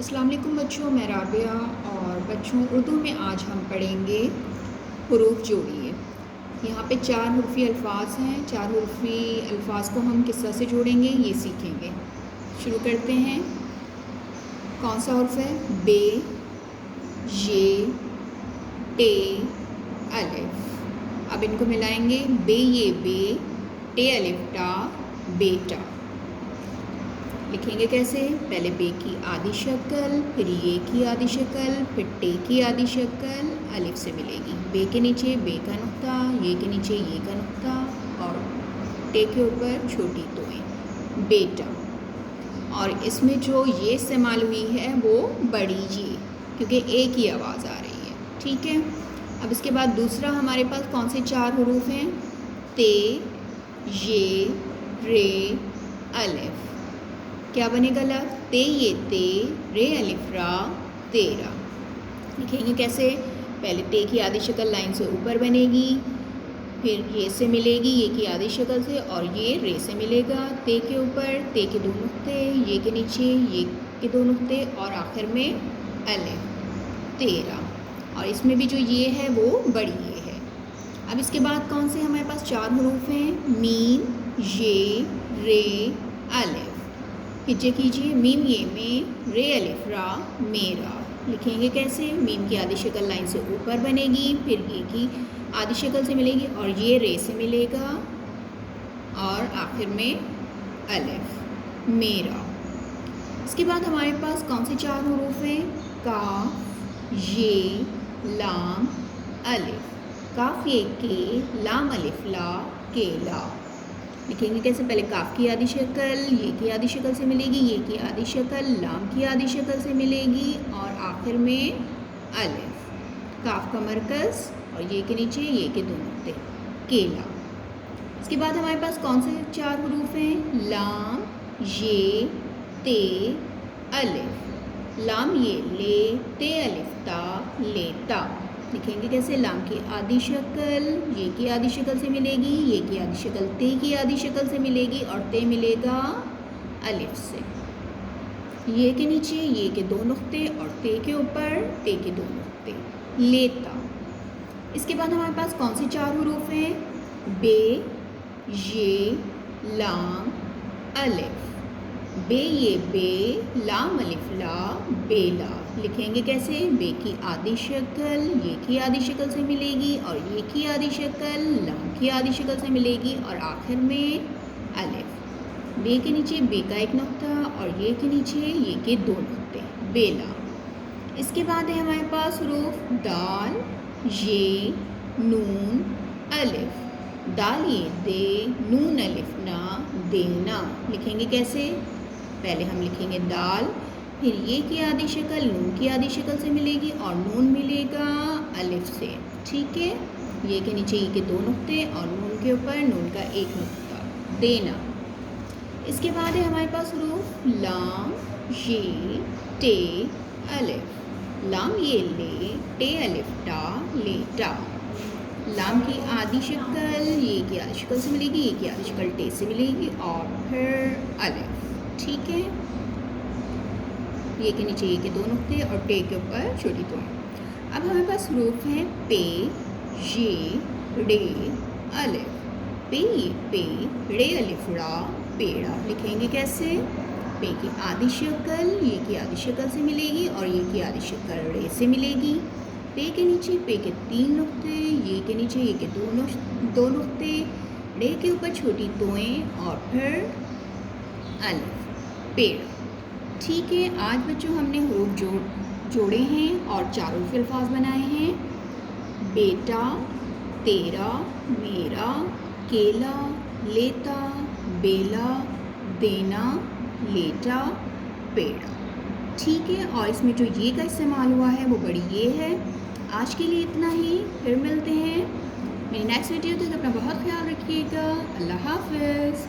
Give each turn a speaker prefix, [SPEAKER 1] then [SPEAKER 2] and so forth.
[SPEAKER 1] السلام علیکم بچوں، میں رابعہ اور بچوں اردو میں آج ہم پڑھیں گے حروف جوڑیے۔ یہاں پہ 4 حرفی الفاظ ہیں، 4 حرفی الفاظ کو ہم کس طرح سے جوڑیں گے یہ سیکھیں گے۔ شروع کرتے ہیں۔ کون سا حرف ہے؟ بے، یہ، ٹے، الف۔ اب ان کو ملائیں گے۔ بے یہ بے، ٹے الف ٹا، بیٹا۔ لکھیں گے کیسے؟ پہلے بے کی آدھی شکل، پھر یہ کی آدھی شکل، پھر ٹے کی آدھی شکل الف سے ملے گی۔ بے کے نیچے بے کا نقطہ، یہ کے نیچے یہ کا نقطہ اور ٹے کے اوپر چھوٹی توئیں، بیٹا۔ اور اس میں جو یہ استعمال ہوئی ہے وہ بڑی یہ، کیونکہ ایک ہی آواز آ رہی ہے، ٹھیک ہے۔ اب اس کے بعد دوسرا ہمارے پاس کون سے 4 حروف ہیں؟ تے، یہ، رے، الف۔ کیا بنے گا لفظ؟ تے یہ تے، رے الف را، تیرا۔ لکھیں گے کیسے؟ پہلے تے کی آدھی شکل لائن سے اوپر بنے گی، پھر یہ سے ملے گی یہ کی آدھی شکل سے، اور یہ رے سے ملے گا تے کے اوپر، تے کے 2 نقطے، یہ کے نیچے یہ کے 2 نقطے اور آخر میں الف، تیرا۔ اور اس میں بھی جو یہ ہے وہ بڑی یہ ہے۔ اب اس کے بعد کون سے ہمارے پاس 4 حروف ہیں؟ میم، یہ، رے، الف۔ ہجے کیجیے۔ میم یہ میں، رے الف را، میرا۔ لکھیں گے کیسے؟ میم کی آدھی شکل لائن سے اوپر بنے گی، پھر یہ کی آدھی شکل سے ملے گی اور یہ رے سے ملے گا اور آخر میں الف، میرا۔ اس کے بعد ہمارے پاس کون سے 4 حروف ہیں؟ کاف، یہ، لام، الف۔ کاف یہ کے، لام الف لا، کیلا۔ لکھیں گے کیسے؟ پہلے کاف کی آدھی شکل یہ کی آدھی شکل سے ملے گی، یہ کی آدھی شکل لام کی آدھی شکل سے ملے گی اور آخر میں الف، کاف کا مرکز اور یہ کے نیچے یہ کے 2 نقطے، کیلا۔ اس کے بعد ہمارے پاس کون سے 4 حروف ہیں؟ لام، یہ، تے، الف۔ لام یہ لے، تے الف تا، لیتا۔ لکھیں گے کیسے؟ لام کی آدھی شکل یہ کی آدھی شکل سے ملے گی، یہ کی آدھی شکل تے کی آدھی شکل سے ملے گی اور تے ملے گا الف سے، یہ کے نیچے یہ کے 2 نقطے اور تے کے اوپر تے کے 2 نقطے، لیتا۔ اس کے بعد ہمارے پاس کون سے 4 حروف ہیں؟ بے، یہ، لام، الف۔ بے یہ بے، لام الف لا، بیلا۔ لکھیں گے کیسے؟ بے کی آدھی شکل یہ کی آدھی شکل سے ملے گی اور یہ کی آدھی شکل لام کی آدھی شکل سے ملے گی اور آخر میں الف۔ بے کے نیچے بے کا ایک نقطہ اور یہ کے نیچے یہ کے 2 نقطے، بیلا۔ اس کے بعد ہے ہمارے پاس حروف دال، یہ، نون، الف۔ دال یہ دے، نون الف نا، دینا۔ لکھیں گے کیسے؟ پہلے ہم لکھیں گے دال، پھر یہ کی آدھی شکل نون کی آدھی شکل سے ملے گی اور نون ملے گا الف سے، ٹھیک ہے۔ یہ کے نیچے یہ کے 2 نقطے اور نون کے اوپر نون کا ایک نقطہ، دینا۔ اس کے بعد ہے ہمارے پاس حروف لام، یہ، ٹے، الف۔ لام یہ لے، ٹے الف ٹا، لیٹا۔ لام کی آدھی شکل یہ کی آدھی شکل سے ملے گی، یہ کی آدھی شکل ٹے سے ملے گی اور پھر الف، ٹھیک ہے۔ یہ کے نیچے یہ کے 2 نقطے اور ٹے کے اوپر چھوٹی توئیں۔ اب ہمارے پاس حروف ہیں پے، یہ، رے، الف۔ پے یہ پے، رے الف را، پیڑا۔ لکھیں گے کیسے؟ پے کی آدھی شکل یہ کی آدھی شکل سے ملے گی اور یہ کی آدھی شکل رے سے ملے گی۔ پے کے نیچے پے کے 3 نقطے، یہ کے نیچے یہ کے 2 نقطے، رے کے اوپر چھوٹی توئیں اور پھر الف، پیڑا، ٹھیک ہے۔ آج بچوں ہم نے حروف جوڑے ہیں اور 4 حروفی الفاظ بنائے ہیں۔ بیٹا، تیرا، میرا، کیلا، لیتا، بیلا، دینا، لیٹا، پیڑا، ٹھیک ہے۔ اور اس میں جو یہ کا استعمال ہوا ہے وہ بڑی یہ ہے۔ آج کے لیے اتنا ہی، پھر ملتے ہیں میری نیکسٹ ویڈیو تک۔ اپنا بہت خیال رکھیے گا۔ اللہ حافظ۔